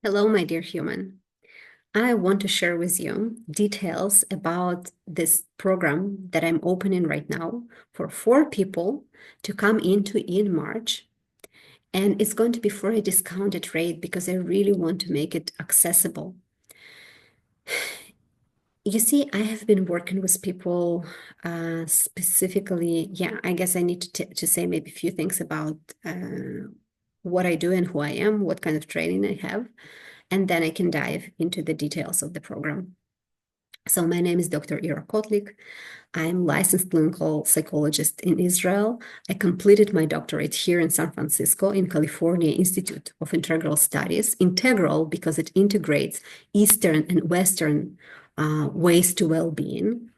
Hello, my dear human. I want to share with you details about this program that I'm opening right now for 4 people to come into in March. And it's going to be for a discounted rate because I really want to make it accessible. You see, I have been working with people specifically. Yeah, I guess I need to say maybe a few things about what I do and who I am, what kind of training I have, and then I can dive into the details of the program. So my name is Dr. Ira Kotlik. I'm licensed clinical psychologist in Israel. I completed my doctorate here in San Francisco in California Institute of Integral Studies. Integral because it integrates Eastern and Western ways to well-being.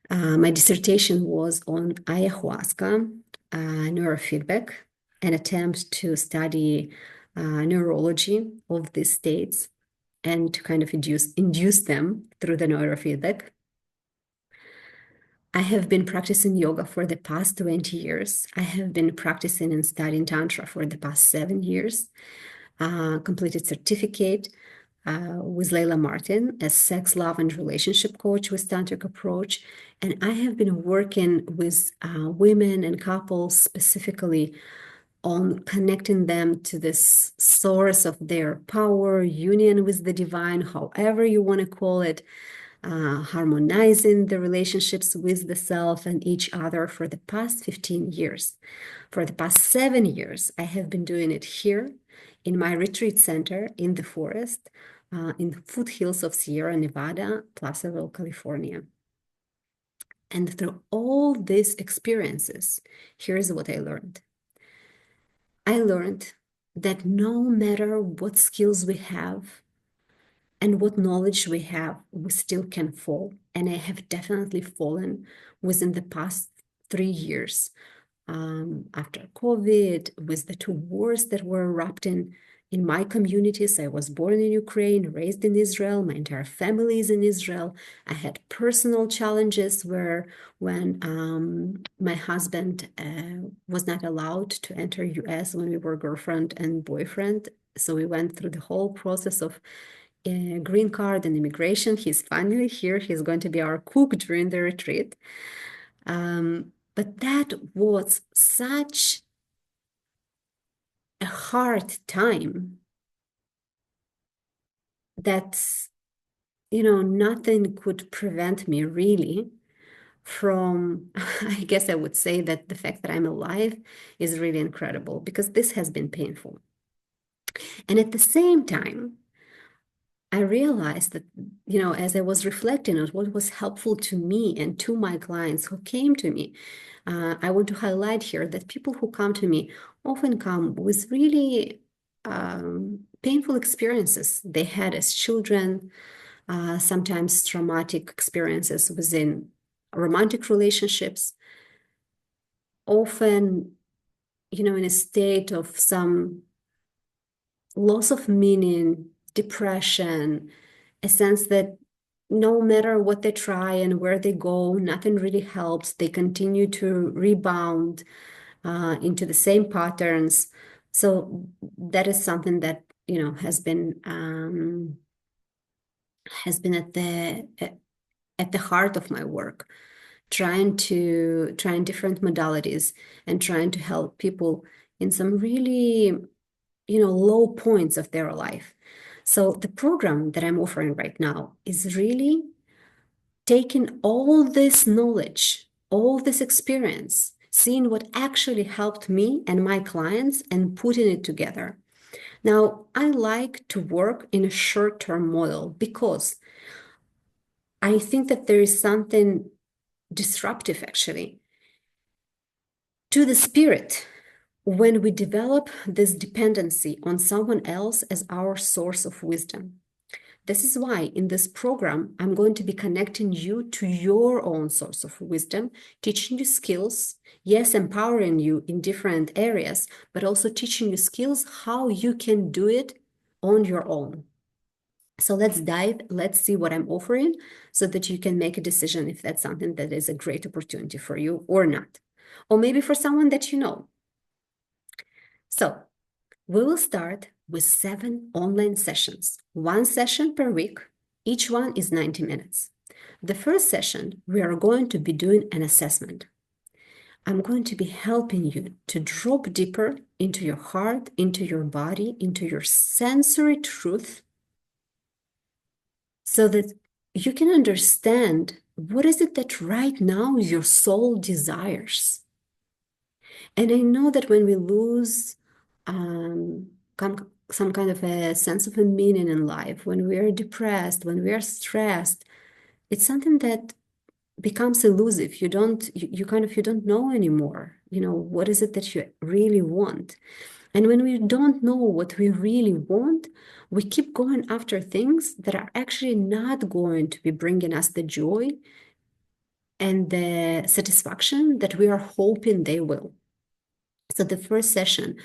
My dissertation was on ayahuasca, neurofeedback, an attempt to study neurology of these states and to kind of induce them through the neurofeedback. I have been practicing yoga for the past 20 years. I have been practicing and studying Tantra for the past 7 years. Completed certificate with Layla Martin as sex, love, and relationship coach with Tantric approach. And I have been working with women and couples specifically on connecting them to this source of their power, union with the divine, however you want to call it, harmonizing the relationships with the self and each other for the past 15 years. For the past 7 years, I have been doing it here in my retreat center in the forest, in the foothills of Sierra Nevada, Placerville, California. And through all these experiences, here's what I learned. I learned that no matter what skills we have and what knowledge we have, we still can fall. And I have definitely fallen within the past 3 years. After COVID, with the 2 wars that were erupting in my communities. I was born in Ukraine, raised in Israel. My entire family is in Israel. I had personal challenges where when my husband was not allowed to enter US when we were girlfriend and boyfriend. So we went through the whole process of green card and immigration. He's finally here. He's going to be our cook during the retreat. But that was such a hard time that, nothing could prevent me really from, I guess I would say that the fact that I'm alive is really incredible because this has been painful. And at the same time, I realized that, as I was reflecting on what was helpful to me and to my clients who came to me, I want to highlight here that people who come to me often come with really painful experiences they had as children, sometimes traumatic experiences within romantic relationships, often, in a state of some loss of meaning, depression, a sense that no matter what they try and where they go, nothing really helps. They continue to rebound into the same patterns. So that is something that, has been at the heart of my work, trying different modalities and trying to help people in some really, low points of their life. So the program that I'm offering right now is really taking all this knowledge, all this experience, seeing what actually helped me and my clients and putting it together. Now, I like to work in a short-term model because I think that there is something disruptive actually to the spirit when we develop this dependency on someone else as our source of wisdom. This is why in this program, I'm going to be connecting you to your own source of wisdom, teaching you skills, yes, empowering you in different areas, but also teaching you skills how you can do it on your own. So let's dive, let's see what I'm offering so that you can make a decision if that's something that is a great opportunity for you or not, or maybe for someone that you know. So we will start with 7 online sessions, 1 session per week. Each one is 90 minutes. The first session, we are going to be doing an assessment. I'm going to be helping you to drop deeper into your heart, into your body, into your sensory truth, so that you can understand what is it that right now your soul desires. And I know that when we lose some kind of a sense of a meaning in life, when we are depressed, when we are stressed, it's something that becomes elusive. You don't know anymore, what is it that you really want? And when we don't know what we really want, we keep going after things that are actually not going to be bringing us the joy and the satisfaction that we are hoping they will. So the first session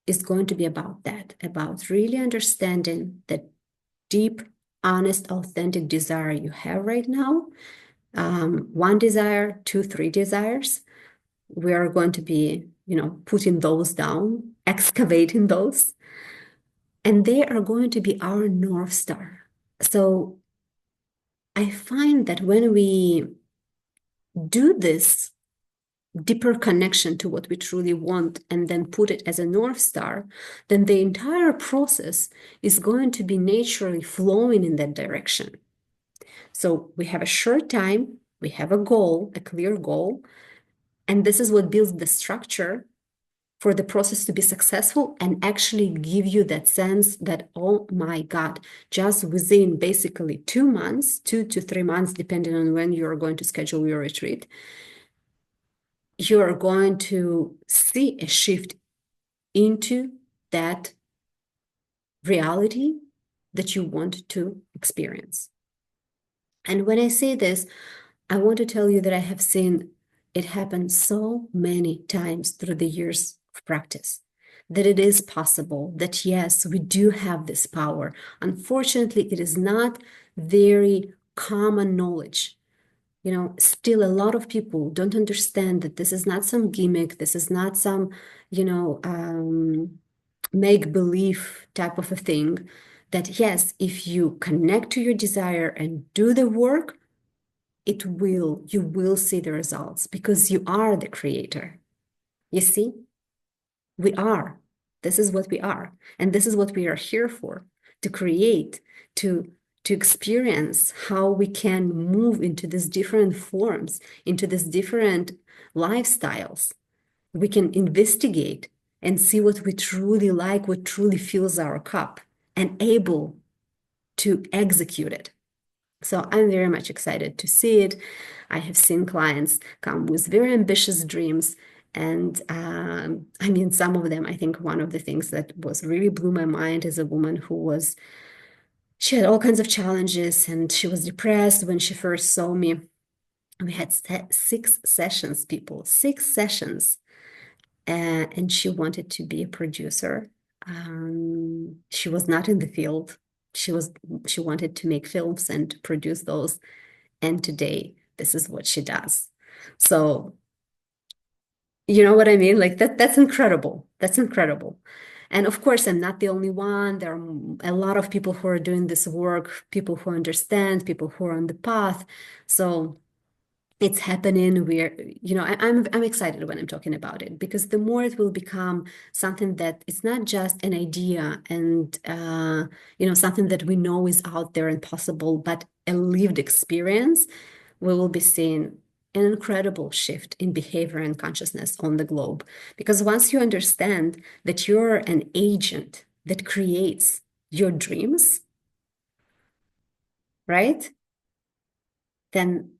is going to be about that, about really understanding the deep, honest, authentic desire you have right now. 1 desire, 2, 3 desires. We are going to be, putting those down, excavating those, and they are going to be our North Star. So I find that when we do this deeper connection to what we truly want and then put it as a North Star, then the entire process is going to be naturally flowing in that direction. So we have a short time, we have a goal, a clear goal, and this is what builds the structure for the process to be successful and actually give you that sense that, oh my God, just within basically 2 months, 2 to 3 months, depending on when you're going to schedule your retreat, you're going to see a shift into that reality that you want to experience. And when I say this, I want to tell you that I have seen it happen so many times through the years of practice, that it is possible, that yes, we do have this power. Unfortunately, it is not very common knowledge. Still a lot of people don't understand that this is not some gimmick, this is not some, make-believe type of a thing, that yes, if you connect to your desire and do the work, you will see the results because you are the creator. You see, we are. This is what we are. And this is what we are here for, to create, to experience how we can move into these different forms, into these different lifestyles. We can investigate and see what we truly like, what truly fills our cup, and able to execute it. So I'm very much excited to see it. I have seen clients come with very ambitious dreams. And some of them, I think one of the things that was really blew my mind is a woman she had all kinds of challenges and she was depressed when she first saw me. We had 6 sessions, people, 6 sessions. And she wanted to be a producer. She was not in the field. She wanted to make films and produce those. And today, this is what she does. So, you know what I mean? Like that's incredible. That's incredible. And of course, I'm not the only one. There are a lot of people who are doing this work, people who understand, people who are on the path. So it's happening. I'm excited when I'm talking about it, because the more it will become something that it's not just an idea and something that we know is out there and possible, but a lived experience, we will be seeing an incredible shift in behavior and consciousness on the globe. Because once you understand that you're an agent that creates your dreams, right? Then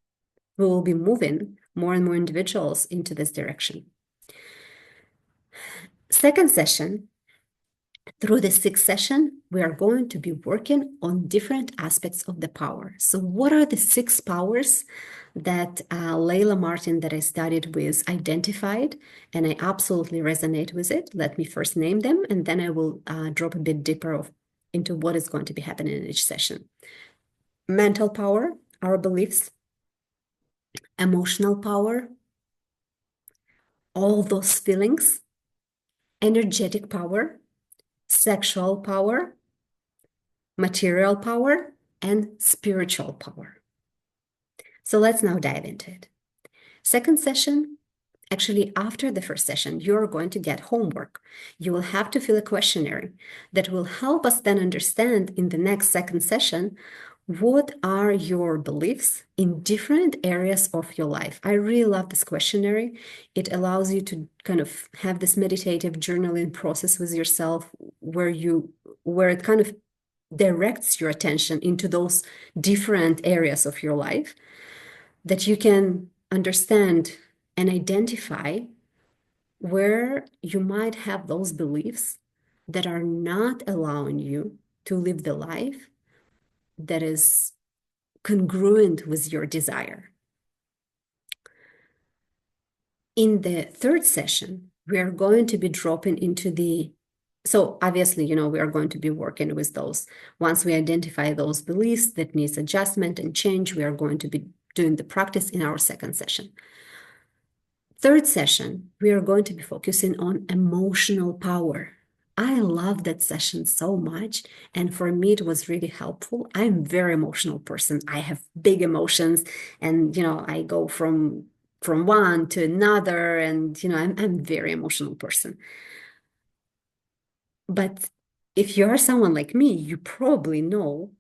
we will be moving more and more individuals into this direction. Second session, through the 6th session, we are going to be working on different aspects of the power. So what are the 6 powers that Layla Martin, that I studied with, identified? And I absolutely resonate with it. Let me first name them, and then I will drop a bit deeper into what is going to be happening in each session. Mental power, our beliefs. Emotional power, all those feelings. Energetic power, sexual power, material power, and spiritual power. So let's now dive into it. Second session, actually, after the first session, you're going to get homework. You will have to fill a questionnaire that will help us then understand in the next second session what are your beliefs in different areas of your life. I really love this questionnaire. It allows you to kind of have this meditative journaling process with yourself where it kind of directs your attention into those different areas of your life that you can understand and identify where you might have those beliefs that are not allowing you to live the life that is congruent with your desire. In the third session, we are going to be dropping into so obviously, we are going to be working with those. Once we identify those beliefs that needs adjustment and change, we are going to be doing the practice in our second session. Third session, we are going to be focusing on emotional power. I love that session so much, and for me, it was really helpful. I'm a very emotional person. I have big emotions, and I go from one to another, and I'm a very emotional person. But if you are someone like me, you probably know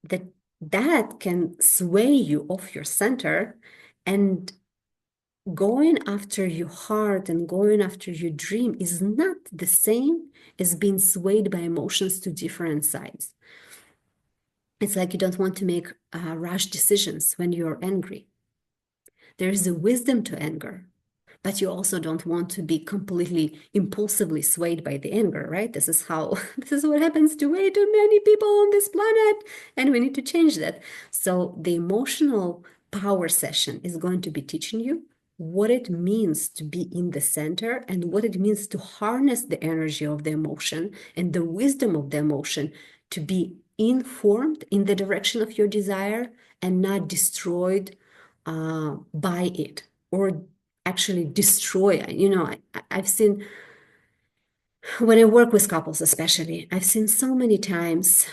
that that can sway you off your center, and going after your heart and going after your dream is not the same as being swayed by emotions to different sides. It's like you don't want to make rash decisions when you're angry. There is a wisdom to anger, but you also don't want to be completely impulsively swayed by the anger, right? This is what happens to way too many people on this planet, and we need to change that. So the emotional power session is going to be teaching you what it means to be in the center and what it means to harness the energy of the emotion and the wisdom of the emotion to be informed in the direction of your desire and not destroyed by it or actually destroy. I've seen, when I work with couples especially, I've seen so many times,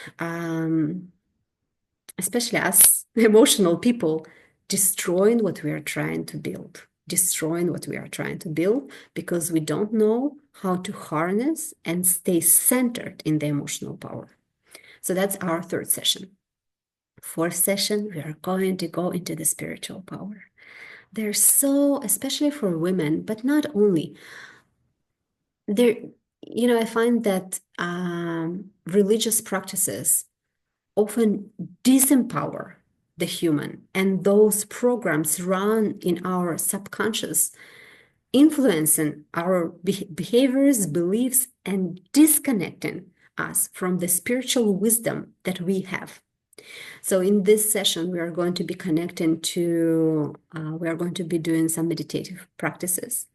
especially us emotional people, destroying what we are trying to build, because we don't know how to harness and stay centered in the emotional power. So that's our third session. Fourth session, we are going to go into the spiritual power. They're so, especially for women, but not only. I find that religious practices often disempower the human, and those programs run in our subconscious, influencing our behaviors, beliefs, and disconnecting us from the spiritual wisdom that we have. So in this session, we are going to be we are going to be doing some meditative practices,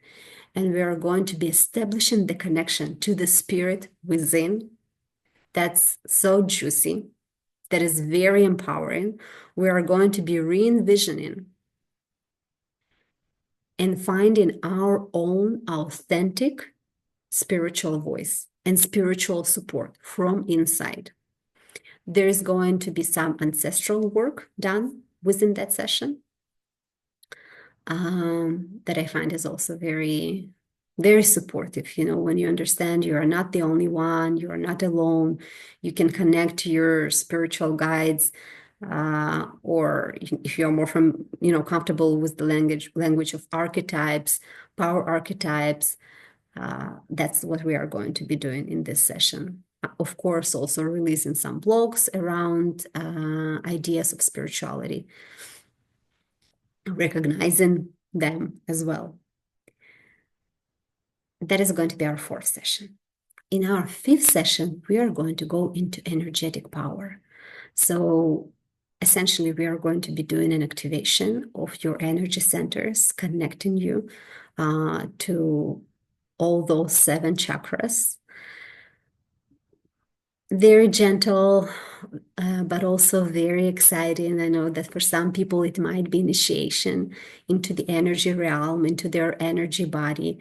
and we are going to be establishing the connection to the spirit within. That's so juicy. That is very empowering. We are going to be re-envisioning and finding our own authentic spiritual voice and spiritual support from inside. There is going to be some ancestral work done within that session that I find is also very, very supportive. When you understand you are not the only one, you are not alone, you can connect to your spiritual guides, or if you're more comfortable with the language of archetypes, power archetypes, that's what we are going to be doing in this session. Of course, also releasing some blogs around ideas of spirituality, recognizing them as well. That is going to be our fourth session. In our fifth session, we are going to go into energetic power. So essentially, we are going to be doing an activation of your energy centers, connecting you to all those 7 chakras. Very gentle, but also very exciting. I know that for some people, it might be initiation into the energy realm, into their energy body.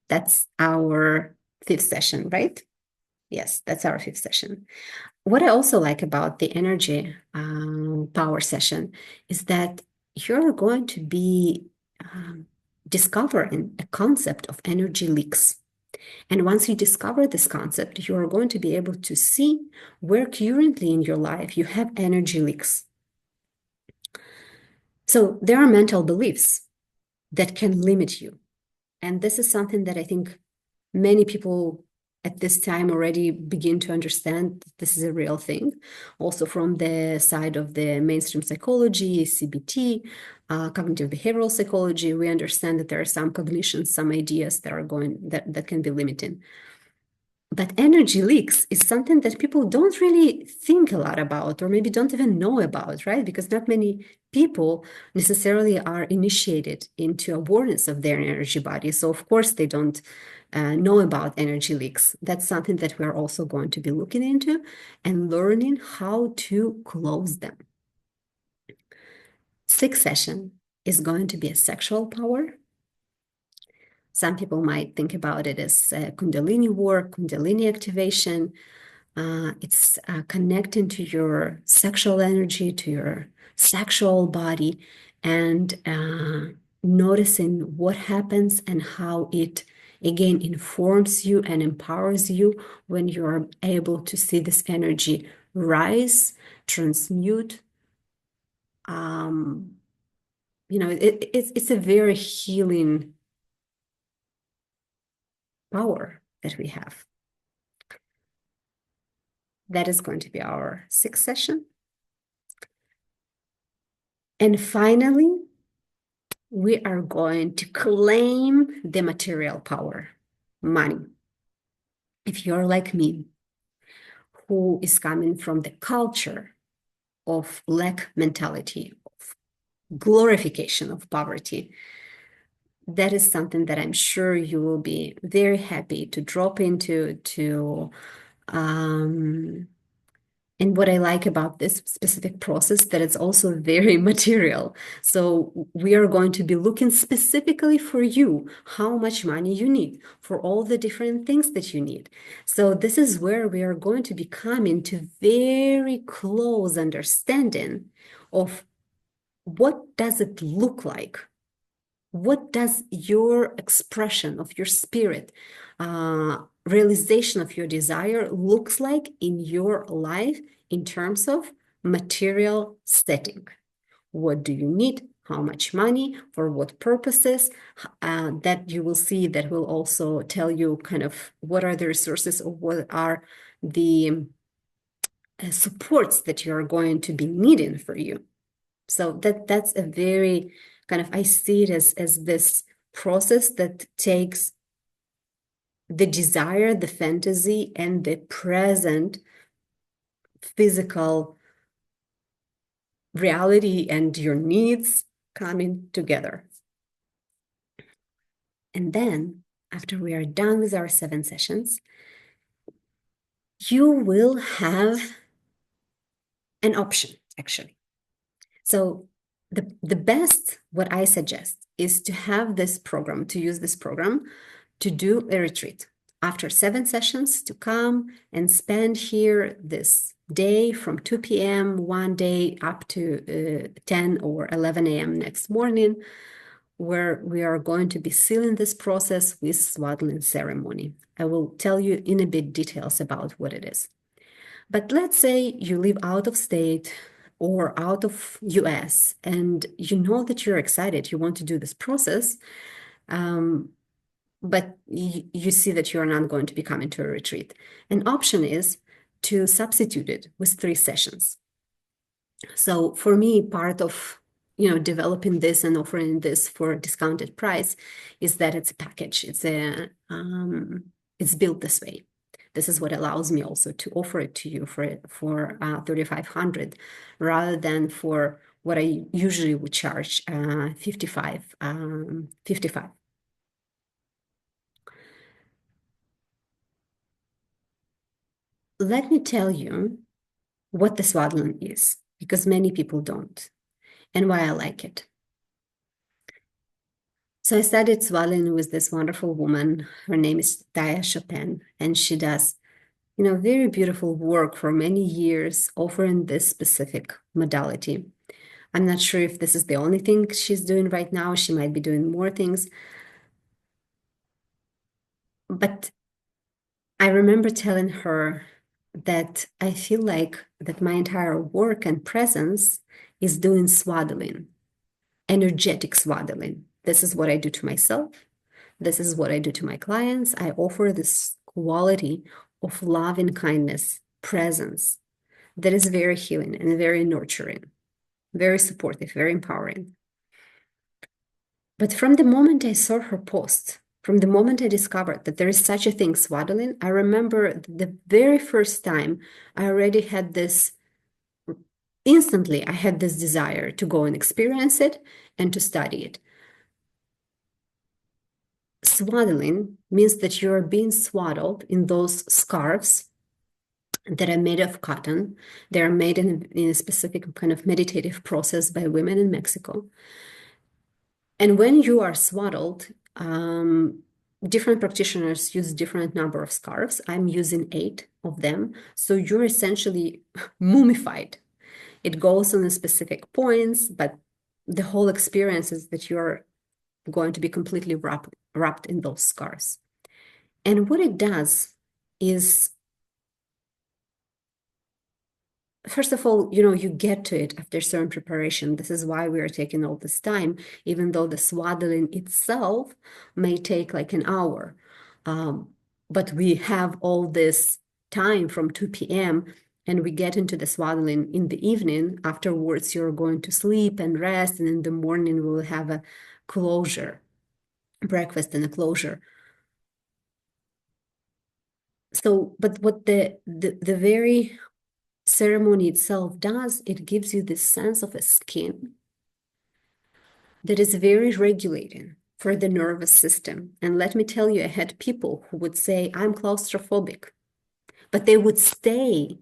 That's our fifth session, right? Yes, that's our fifth session. What I also like about the energy power session is that you're going to be discovering a concept of energy leaks. And once you discover this concept, you are going to be able to see where currently in your life you have energy leaks. So there are mental beliefs that can limit you. And this is something that I think many people at this time already begin to understand this is a real thing. Also from the side of the mainstream psychology, CBT, cognitive behavioral psychology, we understand that there are some cognitions, some ideas that are that can be limiting. But energy leaks is something that people don't really think a lot about, or maybe don't even know about, right? Because not many people necessarily are initiated into awareness of their energy body. So, of course, they don't know about energy leaks. That's something that we're also going to be looking into and learning how to close them. Sixth session is going to be a sexual power. Some people might think about it as Kundalini work, Kundalini activation. It's connecting to your sexual energy, to your sexual body, and noticing what happens and how it, again, informs you and empowers you when you're able to see this energy rise, transmute. It's a very healing power that we have. That is going to be our sixth session. And finally, we are going to claim the material power, money. If you're like me, who is coming from the culture of lack mentality, of glorification of poverty, that is something that I'm sure you will be very happy to drop into, and what I like about this specific process, that it's also very material. So we are going to be looking specifically for you, how much money you need for all the different things that you need. So this is where we are going to be coming to very close understanding of what does it look like? What does your expression of your spirit, realization of your desire looks like in your life in terms of material setting? What do you need? How much money? For what purposes? That you will see, that will also tell you kind of what are the resources or what are the supports that you're going to be needing for you. So that's a very kind of, I see it as this process that takes the desire, the fantasy, and the present physical reality and your needs coming together. And then after we are done with our 7 sessions, you will have an option, actually. So the best, what I suggest is to have this program, to use this program to do a retreat. After 7 sessions, to come and spend here this day from 2 p.m. one day up to 10 or 11 a.m. next morning, where we are going to be sealing this process with swaddling ceremony. I will tell you in a bit details about what it is. But let's say you live out of state or out of US and you know that you're excited, you want to do this process, but you see that you're not going to be coming to a retreat. An option is to substitute it with 3 sessions. So for me, part of developing this and offering this for a discounted price is that it's a package. It's built this way. This is what allows me also to offer it to you for 3,500 rather than for what I usually would charge 55. Let me tell you what the swaddling is, because many people don't, and why I like it. So I studied swaddling with this wonderful woman. Her name is Taya Chopin, and she does, very beautiful work for many years, offering this specific modality. I'm not sure if this is the only thing she's doing right now. She might be doing more things. But I remember telling her that I feel like that my entire work and presence is doing swaddling, energetic swaddling. This is what I do to myself. This is what I do to my clients. I offer this quality of love and kindness, presence that is very healing and very nurturing, very supportive, very empowering. But from the moment I saw her post, from the moment I discovered that there is such a thing, swaddling, I remember the very first time I already had this, instantly, I had this desire to go and experience it and to study it. Swaddling means that you're being swaddled in those scarves that are made of cotton. They're made in a specific kind of meditative process by women in Mexico. And when you are swaddled, different practitioners use different number of scarves. I'm using 8 of them. So you're essentially mummified. It goes on the specific points, but the whole experience is that you're going to be completely wrapped in those scarves. And what it does is, first of all, you get to it after certain preparation. This is why we are taking all this time, even though the swaddling itself may take like an hour. But we have all this time from 2 p.m. and we get into the swaddling in the evening. Afterwards, you're going to sleep and rest. And in the morning, we will have a closure, breakfast and a closure. So, but what the very ceremony itself does, it gives you this sense of a skin that is very regulating for the nervous system. And let me tell you, I had people who would say, I'm claustrophobic, but they would stay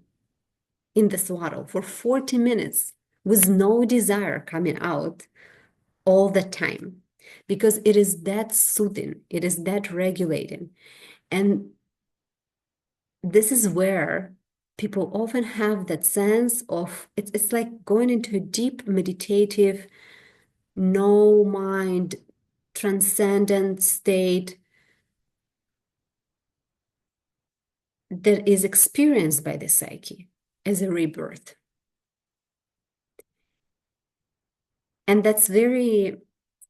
in the swaddle for 40 minutes with no desire coming out all the time, because it is that soothing, it is that regulating. And this is where people often have that sense of it's like going into a deep meditative, no mind, transcendent state that is experienced by the psyche as a rebirth. And that's very,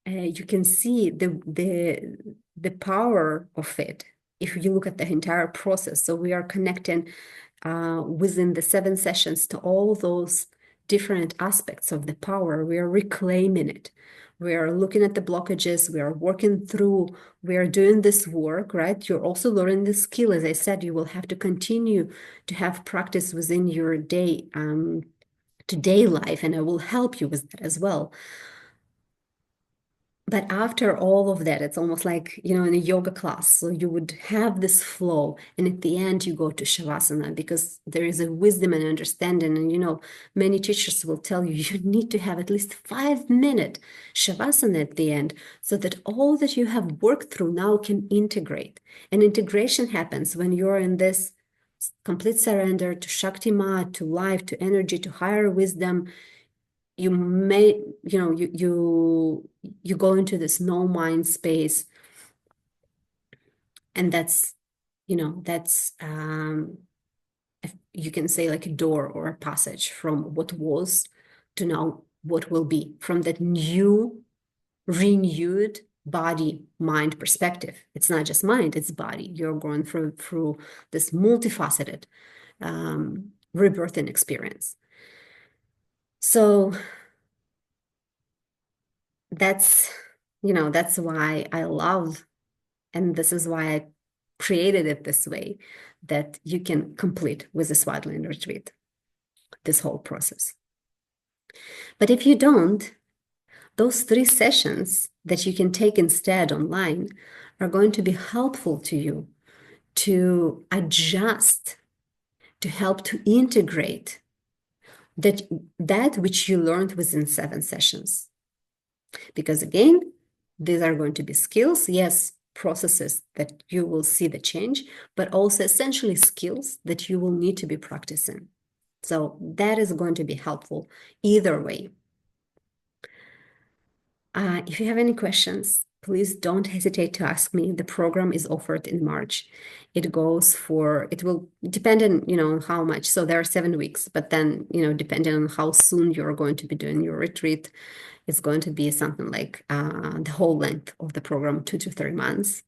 you can see the power of it if you look at the entire process. So we are connecting within the 7 sessions to all those different aspects of the power. We are reclaiming it. We are looking at the blockages. We are working through. We are doing this work, right? You're also learning the skill. As I said, you will have to continue to have practice within your day to day life, and I will help you with that as well. But after all of that, it's almost like, in a yoga class. So you would have this flow, and at the end, you go to Shavasana because there is a wisdom and understanding. And, many teachers will tell you, you need to have at least 5-minute Shavasana at the end so that all that you have worked through now can integrate. And integration happens when you're in this complete surrender to Shakti Ma, to life, to energy, to higher wisdom. You may, you go into this no mind space, and that's, you can say like a door or a passage from what was to now what will be, from that new, renewed body mind perspective. It's not just mind, it's body. You're going through this multifaceted rebirthing experience. So that's why I love, and this is why I created it this way, that you can complete with a swaddling retreat this whole process. But if you don't, those 3 sessions that you can take instead online are going to be helpful to you to adjust, to help to integrate that which you learned within 7 sessions. Because again, These are going to be skills, yes, processes that you will see the change, but also essentially skills that you will need to be practicing. So that is going to be helpful either way. If you have any questions, please don't hesitate to ask me. The program is offered in March. It will depend on, how much. So there are 7 weeks, but then, depending on how soon you're going to be doing your retreat, it's going to be something like the whole length of the program, 2 to 3 months.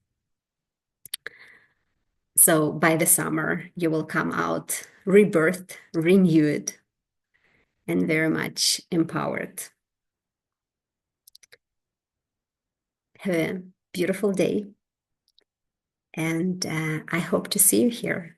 So by the summer, you will come out rebirthed, renewed, and very much empowered. Have a beautiful day, and I hope to see you here.